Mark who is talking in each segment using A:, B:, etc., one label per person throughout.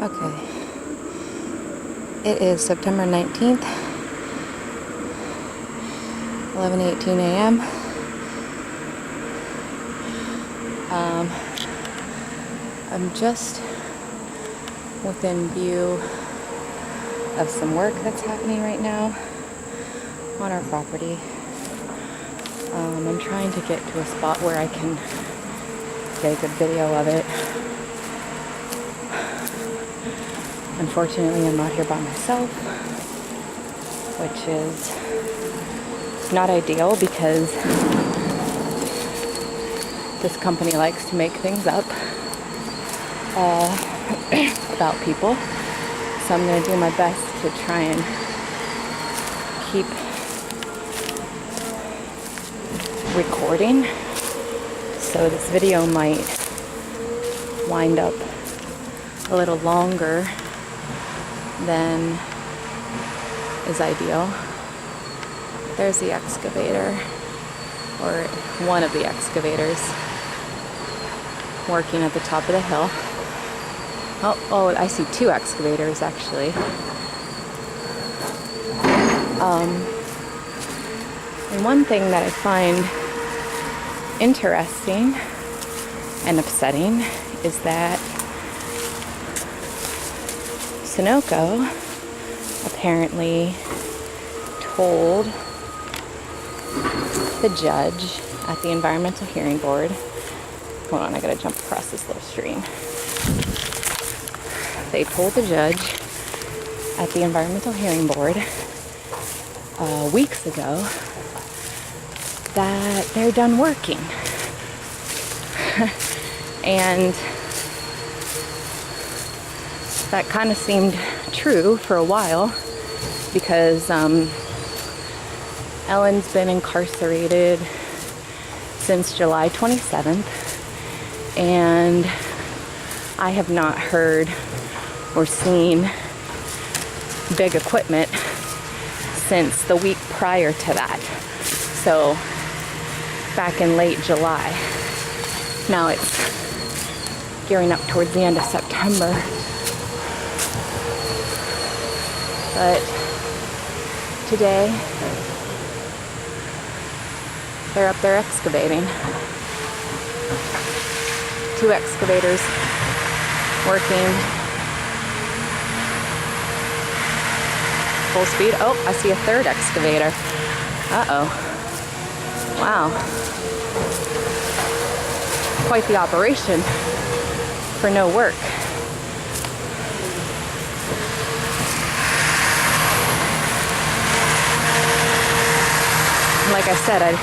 A: Okay. It is September 19th, 11:18 a.m. I'm just within view of some work that's happening right now on our property. I'm trying to get to a spot where I can get a good video of it. Unfortunately, I'm not here by myself, which is not ideal because this company likes to make things up about people. So I'm going to do my best to try and keep recording. So this video might wind up a little longer than is ideal. There's the excavator, or one of the excavators, working at the top of the hill. Oh, I see two excavators actually. And one thing that I find interesting and upsetting is that Sunoco apparently told the judge at the environmental hearing board. Hold on, I gotta jump across this little stream. They told the judge at the environmental hearing board weeks ago that they're done working. And that kind of seemed true for a while because Ellen's been incarcerated since July 27th, and I have not heard or seen big equipment since the week prior to that. So back in late July. Now it's gearing up towards the end of September. But today, they're up there excavating. Two excavators working full speed. Oh, I see a third excavator. Uh-oh. Wow. Quite the operation for no work. Like I said, I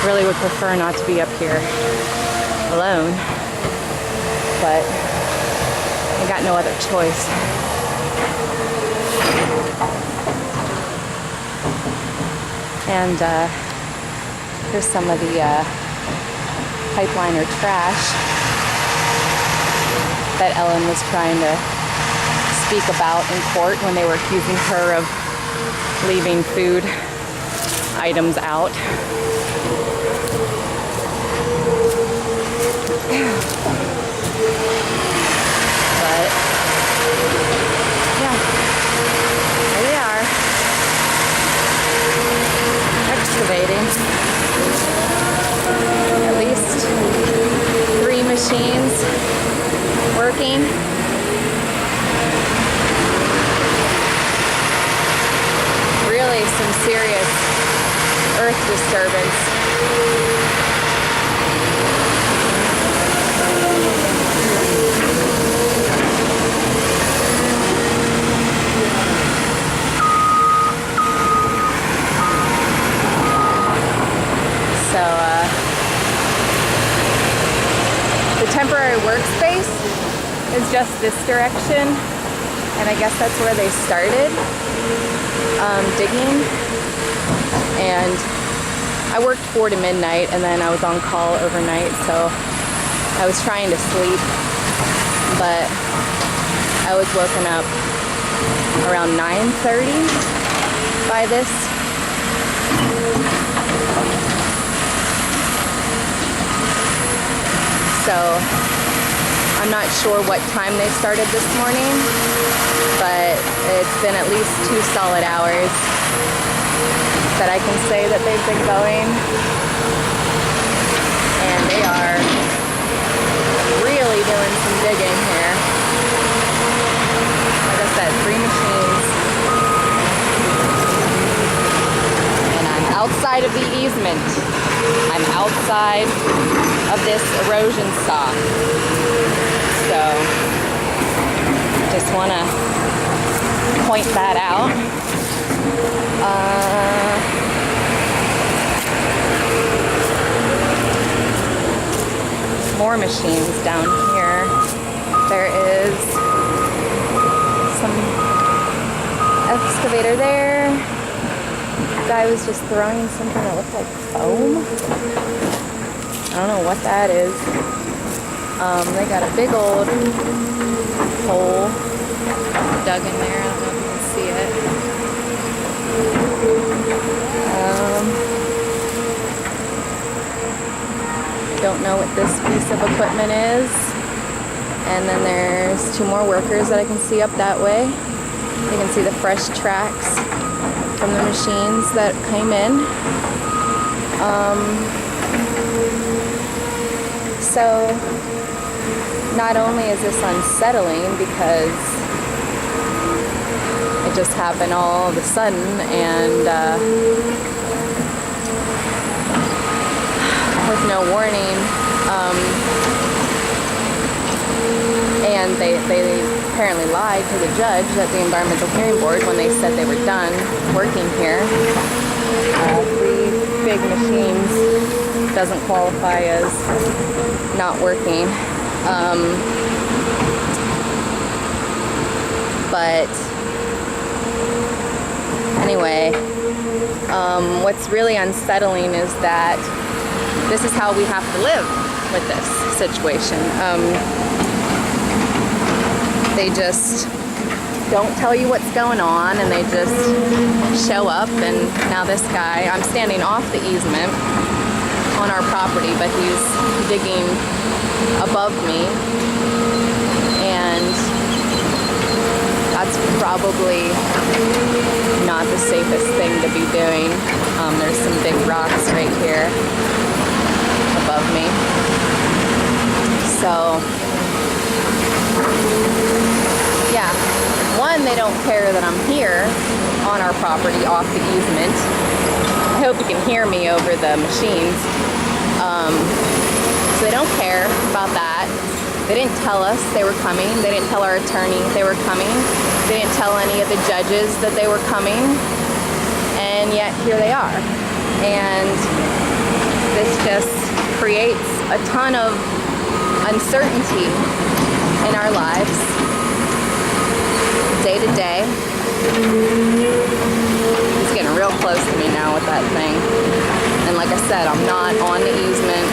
A: really would prefer not to be up here alone, but I got no other choice. And here's some of the pipeline or trash that Ellen was trying to speak about in court when they were accusing her of leaving food items out. But yeah, there they are, excavating. At least 3 machines working. Really some serious earth disturbance. So the temporary workspace is just this direction, and I guess that's where they started digging. And I worked 4 to midnight, and then I was on call overnight, so I was trying to sleep, but I was woken up around 9:30 by this. So I'm not sure what time they started this morning, but it's been at least 2 solid hours that I can say that they've been going. And they are really doing some digging here. Like I said, 3 machines. And I'm outside of the easement. I'm outside of this erosion stop. So, just want to point that out. More machines down here. There is some excavator there. The guy was just throwing something that looked like foam. I don't know what that is. They got a big old hole dug in there. I don't know if you can see it. Don't know what this piece of equipment is. And then there's 2 more workers that I can see up that way. You can see the fresh tracks from the machines that came in. So not only is this unsettling because it just happened all of a sudden and with no warning, and they apparently lied to the judge at the Environmental Hearing Board when they said they were done working here. 3 big machines doesn't qualify as not working. But anyway, what's really unsettling is that this is how we have to live with this situation. They just don't tell you what's going on, and they just show up. And now this guy, I'm standing off the easement on our property, but he's digging above me, and that's probably not the safest thing to be doing. There's some big rocks right here above me. So, yeah, one, they don't care that I'm here on our property off the easement. I hope you can hear me over the machines. So they don't care about that. They didn't tell us they were coming. They didn't tell our attorney they were coming. They didn't tell any of the judges that they were coming. And yet here they are. And this just creates a ton of uncertainty in our lives, day to day. He's getting real close to me now with that thing. And like I said, I'm not on the easement.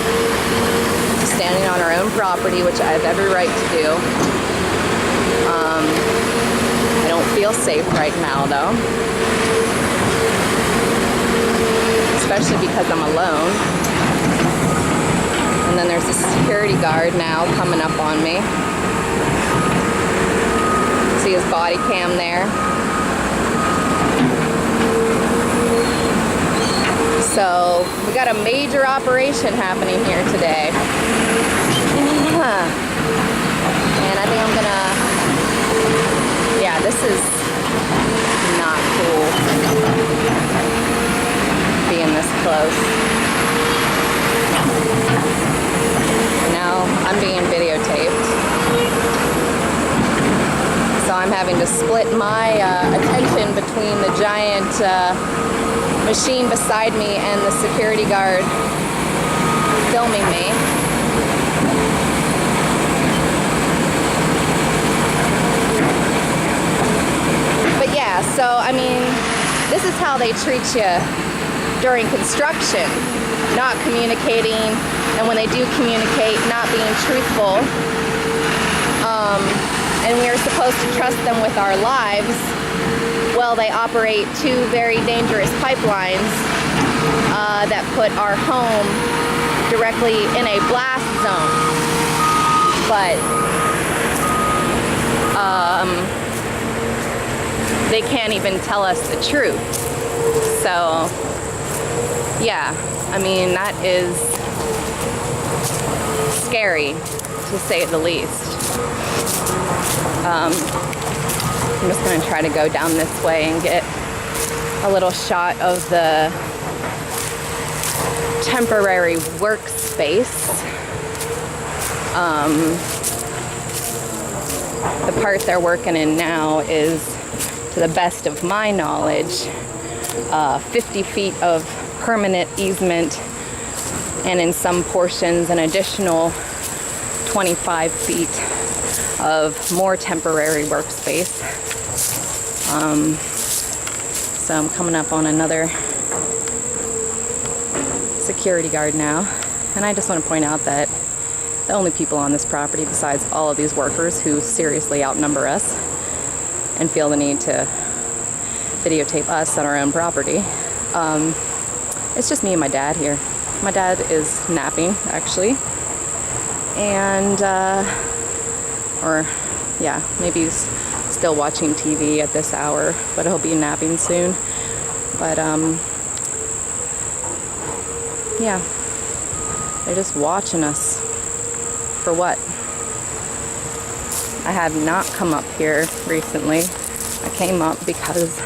A: I'm standing on our own property, which I have every right to do. I don't feel safe right now, though. Especially because I'm alone. And then there's a security guard now coming up on me. See his body cam there. So we got a major operation happening here today. And I think I'm gonna, yeah, this is not cool being this close. Now I'm being videotaped. So I'm having to split my attention between the giant machine beside me and the security guard filming me. But yeah, so I mean, this is how they treat you during construction, not communicating, and when they do communicate, not being truthful. And we are supposed to trust them with our lives. Well, they operate 2 very dangerous pipelines that put our home directly in a blast zone. But they can't even tell us the truth. So, yeah, I mean, that is scary, to say the least. I'm just going to try to go down this way and get a little shot of the temporary workspace. The part they're working in now is, to the best of my knowledge, 50 feet of permanent easement, and in some portions an additional 25 feet of more temporary workspace. So I'm coming up on another security guard now, and I just want to point out that the only people on this property, besides all of these workers who seriously outnumber us and feel the need to videotape us on our own property, it's just me and my dad here. My dad is napping, actually, and or yeah, maybe he's still watching TV at this hour, but he'll be napping soon. But yeah, they're just watching us. For what? I have not come up here recently. I came up because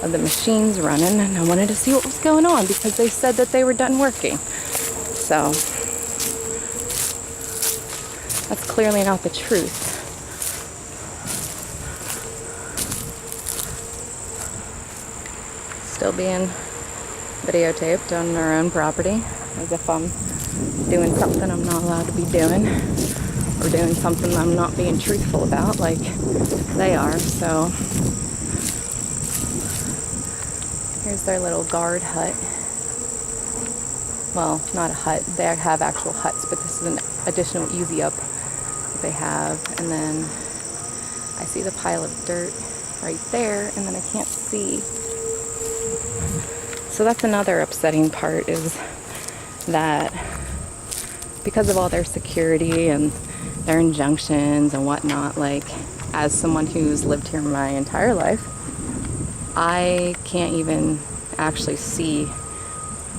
A: of the machines running, and I wanted to see what was going on because they said that they were done working. So that's clearly not the truth. Still being videotaped on our own property, as if I'm doing something I'm not allowed to be doing, or doing something I'm not being truthful about, like they are. So here's their little guard hut. Well, not a hut, they have actual huts, but this is an additional easy up that they have. And then I see the pile of dirt right there, and then I can't see. So that's another upsetting part, is that because of all their security and their injunctions and whatnot, like, as someone who's lived here my entire life, I can't even actually see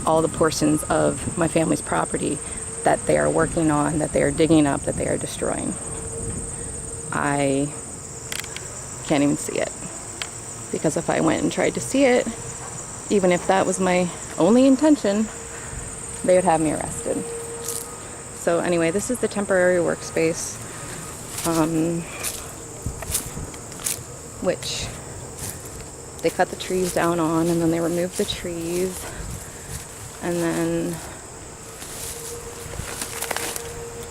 A: all the portions of my family's property that they are working on, that they are digging up, that they are destroying. I can't even see it, because if I went and tried to see it, even if that was my only intention, they would have me arrested. So anyway, this is the temporary workspace, which they cut the trees down on, and then they removed the trees, and then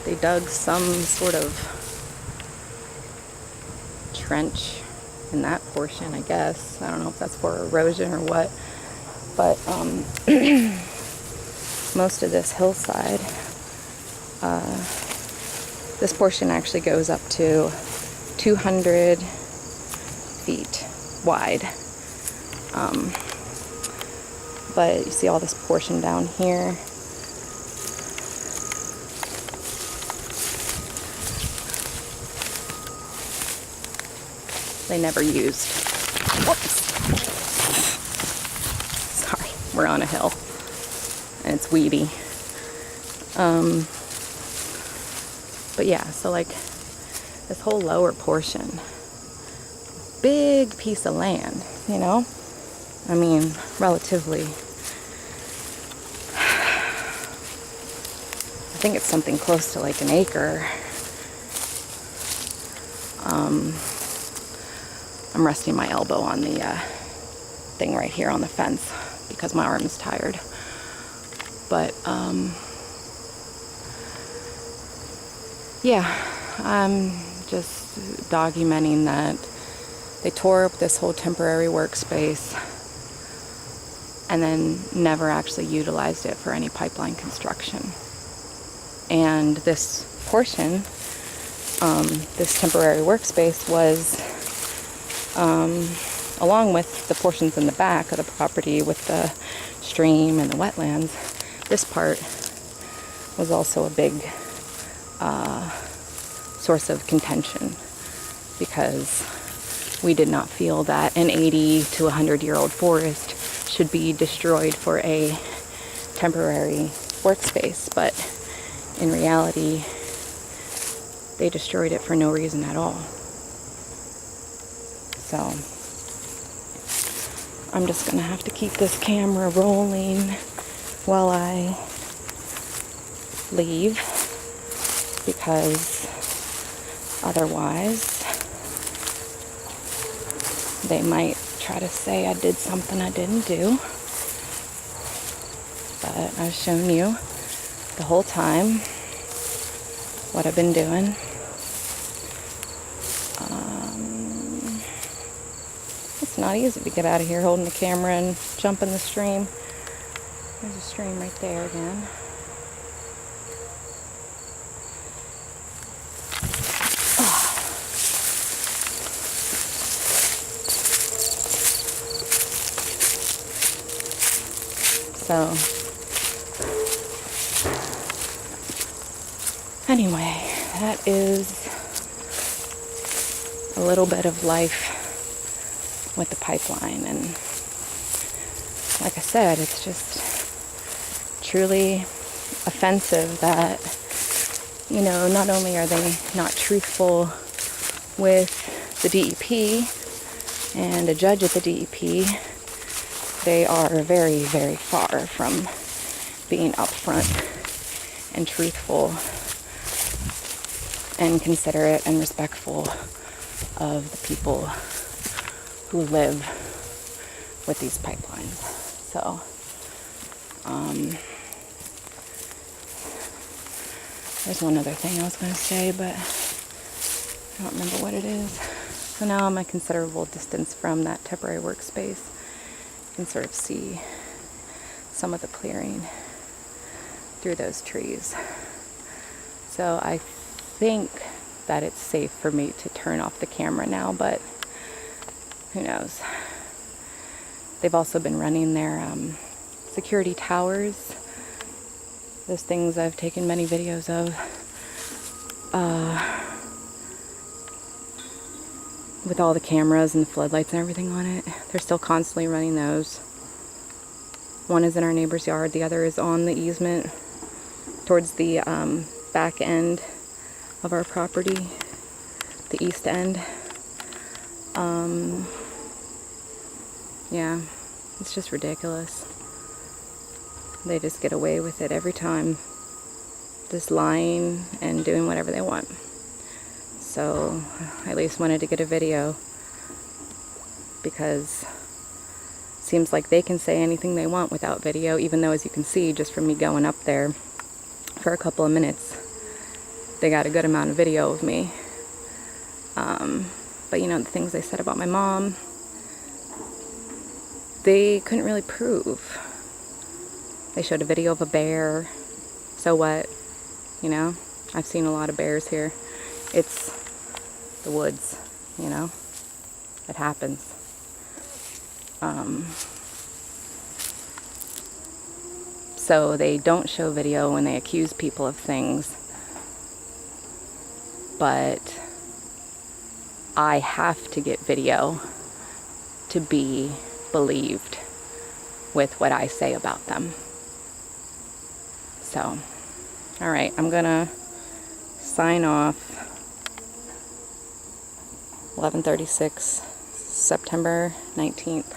A: they dug some sort of trench in that portion, I guess. I don't know if that's for erosion or what, but most of this hillside, this portion actually goes up to 200 feet wide. But you see all this portion down here. They never used. Whoops. Sorry, we're on a hill and it's weedy. But yeah, so like this whole lower portion, big piece of land, you know? I mean, relatively. I think it's something close to like an acre. I'm resting my elbow on the thing right here on the fence because my arm is tired. But yeah, I'm just documenting that they tore up this whole temporary workspace and then never actually utilized it for any pipeline construction. And this portion, this temporary workspace, was along with the portions in the back of the property with the stream and the wetlands, this part was also a big source of contention, because we did not feel that an 80 to 100-year-old forest should be destroyed for a temporary workspace. But in reality, they destroyed it for no reason at all. So I'm just gonna have to keep this camera rolling while I leave, because otherwise they might try to say I did something I didn't do. But I've shown you the whole time what I've been doing. It's not easy to get out of here holding the camera and jump in the stream. There's a stream right there again. So, anyway, that is a little bit of life with the pipeline. And like I said, it's just truly offensive that, you know, not only are they not truthful with the DEP and a judge at the DEP, they are very, very far from being upfront and truthful and considerate and respectful of the people who live with these pipelines. So, there's one other thing I was going to say, but I don't remember what it is. So now I'm a considerable distance from that temporary workspace. You can sort of see some of the clearing through those trees. So I think that it's safe for me to turn off the camera now, but who knows. They've also been running their security towers. Those things I've taken many videos of. With all the cameras and the floodlights and everything on it. They're still constantly running those. One is in our neighbor's yard. The other is on the easement towards the back end of our property. The east end. Yeah, it's just ridiculous. They just get away with it every time. Just lying and doing whatever they want. So I at least wanted to get a video, because it seems like they can say anything they want without video, even though, as you can see, just from me going up there for a couple of minutes, they got a good amount of video of me. But you know, the things they said about my mom, they couldn't really prove. They showed a video of a bear. So what? You know, I've seen a lot of bears here. It's the woods, you know. It happens. So they don't show video when they accuse people of things. But I have to get video to be believed with what I say about them. So, alright, I'm gonna sign off. 11:36, September 19th.